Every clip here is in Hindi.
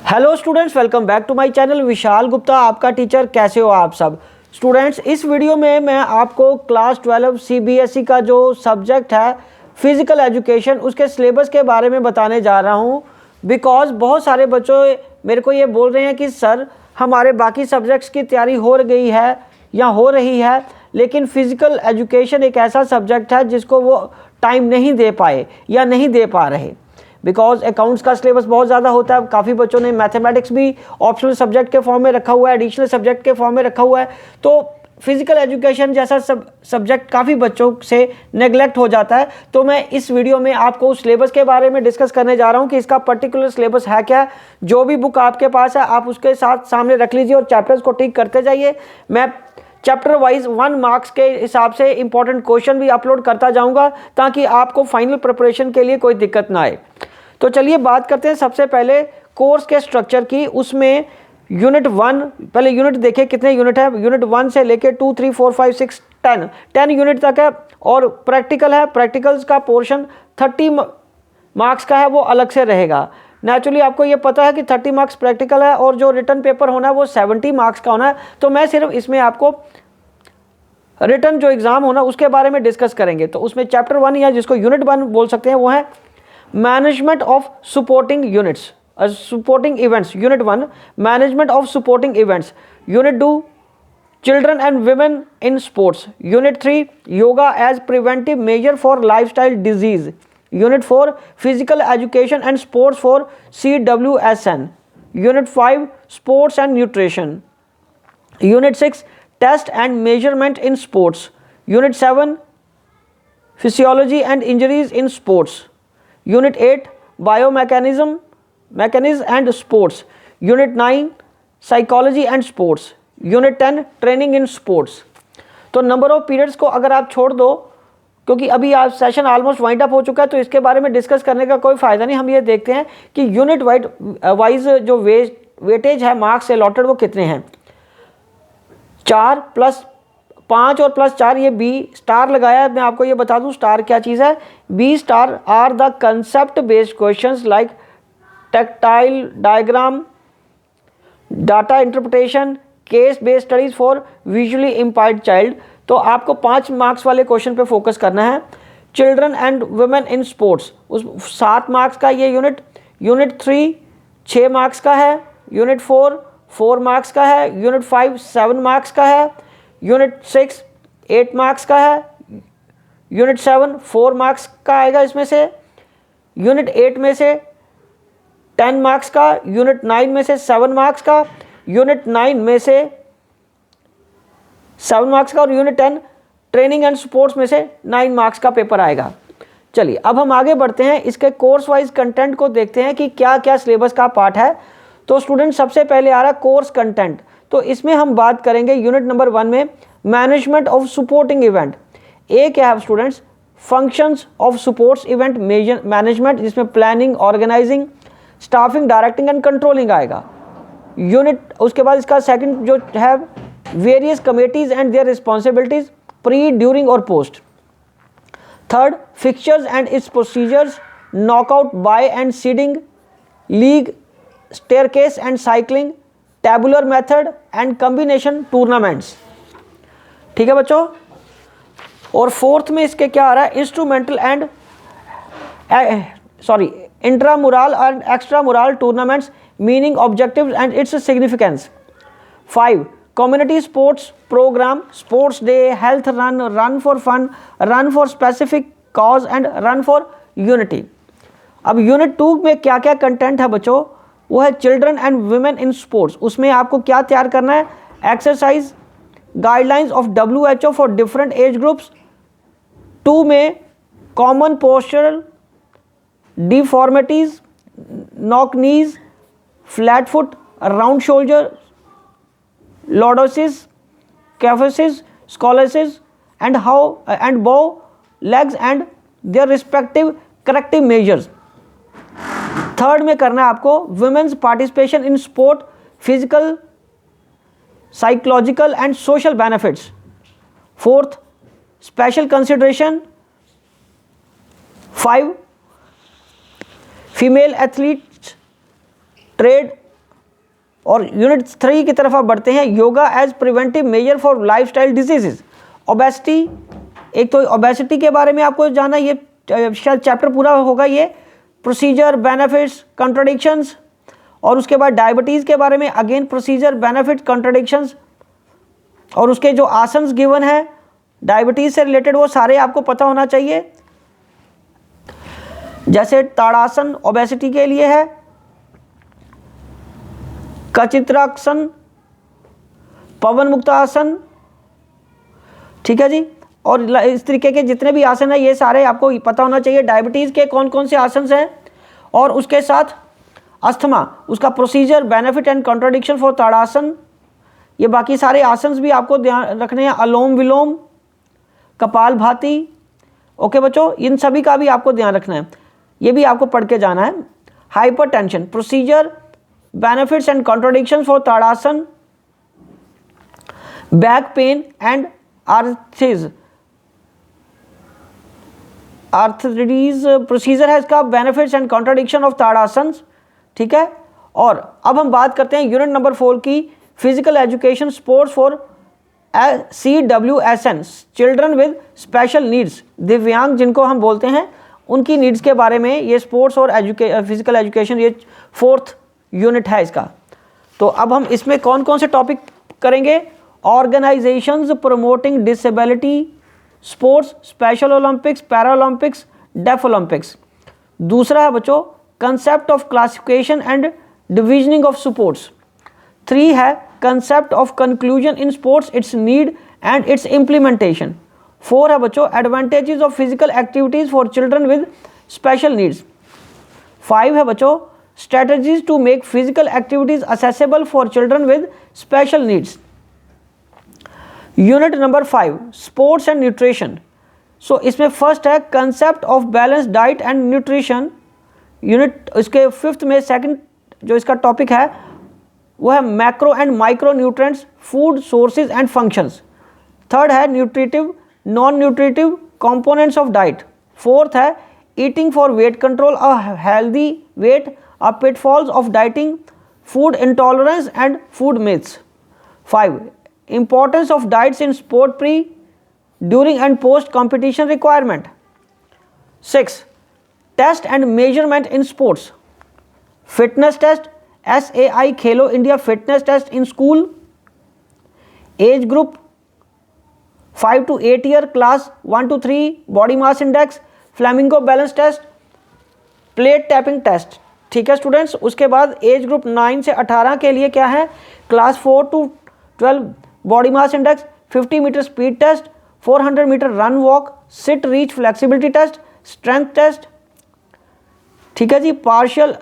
Hello students, welcome back to my channel. Vishal Gupta आपका टीचर। कैसे हो आप सब स्टूडेंट्स? इस वीडियो में मैं आपको क्लास 12 सीबीएसई का जो सब्जेक्ट है फिजिकल एजुकेशन, उसके सिलेबस के बारे में बताने जा रहा हूं। बिकॉज बहुत सारे बच्चों मेरे को ये बोल रहे हैं कि सर हमारे बाकी सब्जेक्ट्स की तैयारी हो गई है या हो रही है, लेकिन फिजिकल एजुकेशन एक ऐसा सब्जेक्ट है जिसको वो टाइम नहीं दे पाए या नहीं दे पा रहे। बिकॉज अकाउंट्स का सिलेबस बहुत ज़्यादा होता है। काफ़ी बच्चों ने मैथमेटिक्स भी ऑप्शनल सब्जेक्ट के फॉर्म में रखा हुआ है, एडिशनल सब्जेक्ट के फॉर्म में रखा हुआ है। तो फिजिकल एजुकेशन जैसा सब्जेक्ट काफ़ी बच्चों से नेग्लेक्ट हो जाता है। तो मैं इस वीडियो में आपको उस सिलेबस के बारे में डिस्कस करने जा रहा हूं कि इसका पर्टिकुलर सिलेबस है क्या। जो भी बुक आपके पास है आप उसके साथ सामने रख लीजिए और चैप्टर्स को टिक करते जाइए। मैं चैप्टर वाइज 1 मार्क्स के हिसाब से इंपॉर्टेंट क्वेश्चन भी अपलोड करता जाऊंगा ताकि आपको फाइनल प्रिपरेशन के लिए कोई दिक्कत ना आए। तो चलिए बात करते हैं सबसे पहले कोर्स के स्ट्रक्चर की। उसमें यूनिट 1, पहले यूनिट देखिए कितने यूनिट है। यूनिट 1 से लेके 2, 3, 4, 5, 6, 10 यूनिट तक है। और प्रैक्टिकल है। प्रैक्टिकल्स का पोर्शन 30 मार्क्स का है, वो अलग से रहेगा। नेचुरली आपको ये पता है कि 30 मार्क्स प्रैक्टिकल है और जो रिटन पेपर होना है वो 70 मार्क्स का होना है। तो मैं सिर्फ इसमें आपको रिटन जो एग्ज़ाम होना उसके बारे में डिस्कस करेंगे। तो उसमें चैप्टर 1 या जिसको यूनिट 1 बोल सकते हैं वो है management of supporting units, supporting events. Unit 1 management of supporting events. Unit 2 children and women in sports. Unit 3 yoga as preventive measure for lifestyle disease. Unit 4 physical education and sports for CWSN. Unit 5 sports and nutrition. Unit 6 test and measurement in sports. Unit 7 physiology and injuries in sports. Unit 8 biomechanism and sports. Unit 9 psychology and sports. Unit 10 training in sports. तो नंबर ऑफ पीरियड्स को अगर आप छोड़ दो, क्योंकि अभी आप सेशन ऑलमोस्ट वाइंड अप हो चुका है, तो इसके बारे में डिस्कस करने का कोई फ़ायदा नहीं। हम ये देखते हैं कि यूनिट वाइज जो वेटेज है मार्क्स अलॉटेड वो कितने हैं। 4 + 5 और +4, ये बी स्टार लगाया है। मैं आपको ये बता दूं स्टार क्या चीज़ है। B star are the concept based questions like tactile diagram, data interpretation, case based studies for visually impaired child। तो आपको 5 मार्क्स वाले क्वेश्चन पे फोकस करना है। Children and women in sports, उस 7 मार्क्स का ये यूनिट। यूनिट 3 6 मार्क्स का है। यूनिट 4 4 मार्क्स का है। यूनिट 5 7 मार्क्स का है। यूनिट 6 8 मार्क्स का है। यूनिट 7 4 मार्क्स का आएगा इसमें से। यूनिट 8 में से 10 मार्क्स का। यूनिट 9 में से 7 मार्क्स का। यूनिट 9 में से 7 मार्क्स का और यूनिट 10 ट्रेनिंग एंड स्पोर्ट्स में से 9 मार्क्स का पेपर आएगा। चलिए अब हम आगे बढ़ते हैं, इसके कोर्स वाइज कंटेंट को देखते हैं कि क्या क्या सिलेबस का पार्ट है। तो स्टूडेंट सबसे पहले आ रहा है कोर्स कंटेंट। तो इसमें हम बात करेंगे यूनिट नंबर 1 में मैनेजमेंट ऑफ सपोर्टिंग इवेंट। ए क्या है students? Functions of sports event management, जिसमें planning, organising, staffing, directing and controlling आएगा। यूनिट उसके बाद इसका सेकंड जो है various committees and their responsibilities pre, during और post. Third fixtures and its procedures, knockout, bye and seeding, league, staircase and cycling, tabular method and combination tournaments. ठीक है बच्चों। और फोर्थ में इसके क्या आ रहा है? Instrumental and intramural and extramural tournaments, meaning, objectives and its significance. 5 community sports programme, sports day, health run, run for fun, run for specific cause and run for unity. अब यूनिट 2 में क्या क्या कंटेंट है बच्चों? वो है children and women in sports. उसमें आपको क्या तैयार करना है? Exercise guidelines of WHO for different age groups. 2 में common postural deformities, knock knees, flat foot, round shoulder, lordosis, kyphosis, scoliosis, and bow legs and their respective corrective measures। Third में करना है आपको women's participation in sport, physical, psychological and social benefits। Fourth special consideration। 5 female athletes, trade और यूनिट 3 की तरफ आप बढ़ते हैं, yoga as preventive measure for lifestyle diseases. Obesity, एक तो ओबेसिटी के बारे में आपको जानना, ये शायद चैप्टर पूरा होगा ये, प्रोसीजर, बेनिफिट्स, कंट्राडिक्शंस, और उसके बाद डायबिटीज़ के बारे में अगेन प्रोसीजर, बेनिफिट, कंट्राडिक्शंस, और उसके जो आसन्स गिवन है डायबिटीज़ से रिलेटेड वो सारे आपको पता होना चाहिए। जैसे ताड़ासन ओबेसिटी के लिए है, कचित्रासन, पवन मुक्तासन, ठीक है जी, और इस तरीके के जितने भी आसन हैं ये सारे आपको पता होना चाहिए। डायबिटीज़ के कौन कौन से आसन हैं, और उसके साथ अस्थमा, उसका procedure, benefit and contradiction for tadasana, ये बाकी सारे आसन्स भी आपको ध्यान रखने हैं। अलोम विलोम, कपालभाति, ओके बच्चों, इन सभी का भी आपको ध्यान रखना है, ये भी आपको पढ़ के जाना है। Hypertension, procedure, benefits and contradiction for tadasana, back pain and arthritis, procedure है इसका, बेनिफिट्स एंड कॉन्ट्राडिक्शन ऑफ ताड़ासन, ठीक है। और अब हम बात करते हैं यूनिट नंबर 4 की, physical education sports for CWSN, children with special needs, दिव्यांग जिनको हम बोलते हैं, उनकी नीड्स के बारे में ये स्पोर्ट्स और फिजिकल एजुकेशन, ये 4th यूनिट है इसका। तो अब हम इसमें कौन कौन से टॉपिक करेंगे, organisations promoting disability sports, special Olympics, para Olympics, deaf Olympics. दूसरा है बच्चों concept of classification and divisioning of sports. 3 है concept of conclusion in sports, its need and its implementation. 4 है बच्चों advantages of physical activities for children with special needs. 5 है बच्चों strategies to make physical activities accessible for children with special needs. Unit number 5 sports and nutrition. So इसमें फर्स्ट है concept of balance diet and nutrition. Unit इसके 5th में सेकंड जो इसका टॉपिक है वो है macro and micro nutrients, food sources and functions. 3rd है nutritive non nutritive components of diet. 4th है eating for weight control, a healthy weight, a pitfalls of dieting, food intolerance and food myths. 5 importance of diets in sport pre, during and post competition requirement. 6 test and measurement in sports, fitness test, SAI Khelo India fitness test in school, age group 5 to 8 year, class 1 to 3, body mass index, flamingo balance test, plate tapping test, ठीक है स्टूडेंट्स। उसके बाद एज ग्रुप 9 से 18 के लिए क्या है, class 4 to 12 body mass index, 50 metre speed test, 400 metre run walk, sit reach flexibility test, strength test, ठीक है जी। Partial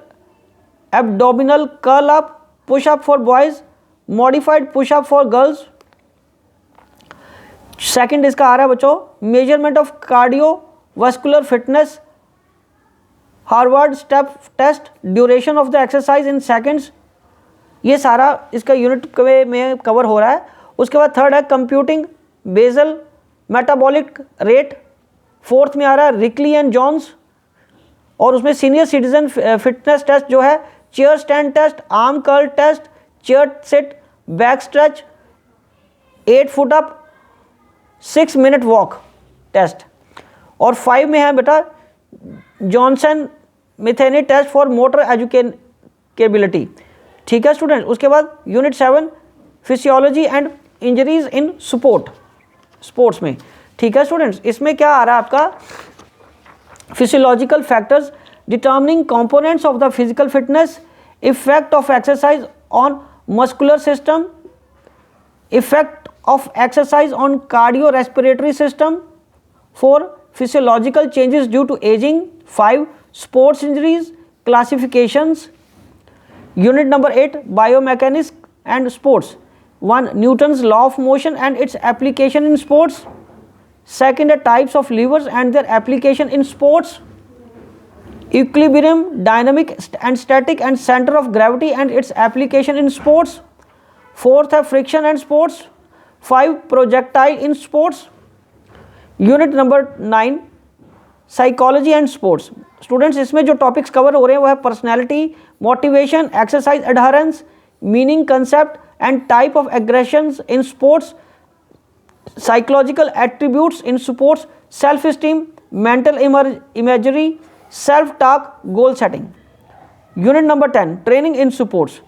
abdominal curl up, push up for boys, modified push up for girls. Second इसका आ रहा है बच्चों measurement of cardiovascular fitness, Harvard step test, duration of the exercise in seconds. ये सारा इसका यूनिट में कवर हो रहा है। उसके बाद 3rd है computing basal metabolic rate. 4th में आ रहा है रिकली एंड जॉन्स, और उसमें सीनियर सिटीजन फिटनेस टेस्ट जो है, chair stand test, arm curl test, chair sit, back stretch, 8 foot up, 6 minute walk test. और 5 में है बेटा Johnson Metheny test for motor educability, ठीक है स्टूडेंट। उसके बाद unit 7 physiology and injuries in sports में, ठीक है स्टूडेंट्स। इसमें क्या आ रहा है आपका physiological factors determining components of the physical fitness, effect of exercise on muscular system, effect of exercise on cardio respiratory system. 4 physiological changes due to aging. 5 sports injuries classifications. Unit number 8 biomechanics and sports. 1 Newton's law of motion and its application in sports. 2nd है types of levers and their application in sports. Equilibrium, dynamic and static and centre of gravity and its application in sports. 4th है friction and sports. 5 projectile in sports. Unit number 9 psychology and sports. Students इसमें जो टॉपिक्स कवर हो रहे हैं वो है personality, motivation, exercise adherence, meaning, concept and type of aggressions in sports, psychological attributes in sports, self esteem, mental imagery, self talk, goal setting. Unit number 10, training in sports,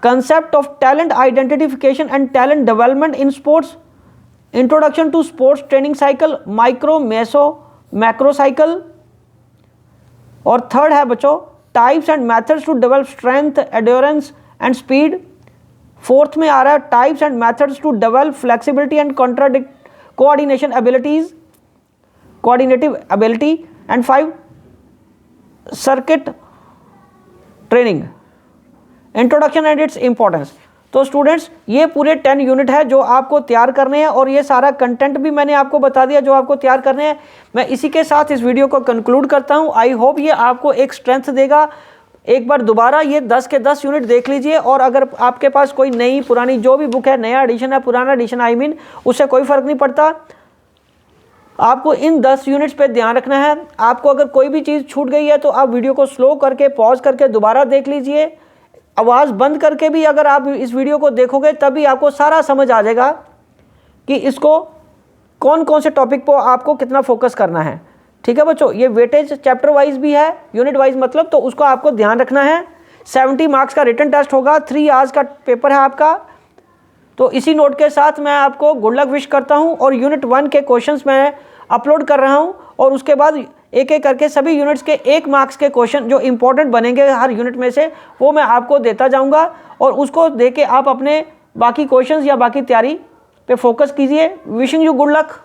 concept of talent identification and talent development in sports, introduction to sports training cycle, micro, meso, macro cycle. और थर्ड है बच्चों types and methods to develop strength, endurance and speed. Fourth में आ रहा है types and methods to develop flexibility and coordination abilities, coordinative ability. And 5 circuit training, introduction and its importance. तो स्टूडेंट्स ये पूरे 10 यूनिट है जो आपको तैयार करने हैं और ये सारा कंटेंट भी मैंने आपको बता दिया जो आपको तैयार करने हैं। मैं इसी के साथ इस वीडियो को कंक्लूड करता हूँ। आई होप ये आपको एक स्ट्रेंथ देगा। एक बार दोबारा ये 10 के 10 यूनिट देख लीजिए और अगर आपके पास कोई नई पुरानी जो भी बुक है, नया एडिशन है, पुराना एडिशन आई मीन, उससे कोई फ़र्क नहीं पड़ता। आपको इन 10 यूनिट्स पे ध्यान रखना है। आपको अगर कोई भी चीज़ छूट गई है तो आप वीडियो को स्लो करके पॉज करके दोबारा देख लीजिए। आवाज़ बंद करके भी अगर आप इस वीडियो को देखोगे तभी आपको सारा समझ आ जाएगा कि इसको कौन कौन से टॉपिक पर आपको कितना फोकस करना है। ठीक है बच्चों, ये वेटेज चैप्टर वाइज भी है, यूनिट वाइज मतलब, तो उसको आपको ध्यान रखना है। 70 मार्क्स का रिटन टेस्ट होगा, 3 आवर्स का पेपर है आपका। तो इसी नोट के साथ मैं आपको गुड लक विश करता हूँ और यूनिट 1 के क्वेश्चंस मैं अपलोड कर रहा हूँ और उसके बाद एक एक करके सभी यूनिट्स के 1 मार्क्स के क्वेश्चन जो इंपॉर्टेंट बनेंगे हर यूनिट में से वो मैं आपको देता जाऊँगा और उसको दे के आप अपने बाकी क्वेश्चंस या बाकी तैयारी पे फोकस कीजिए। Wishing you good luck.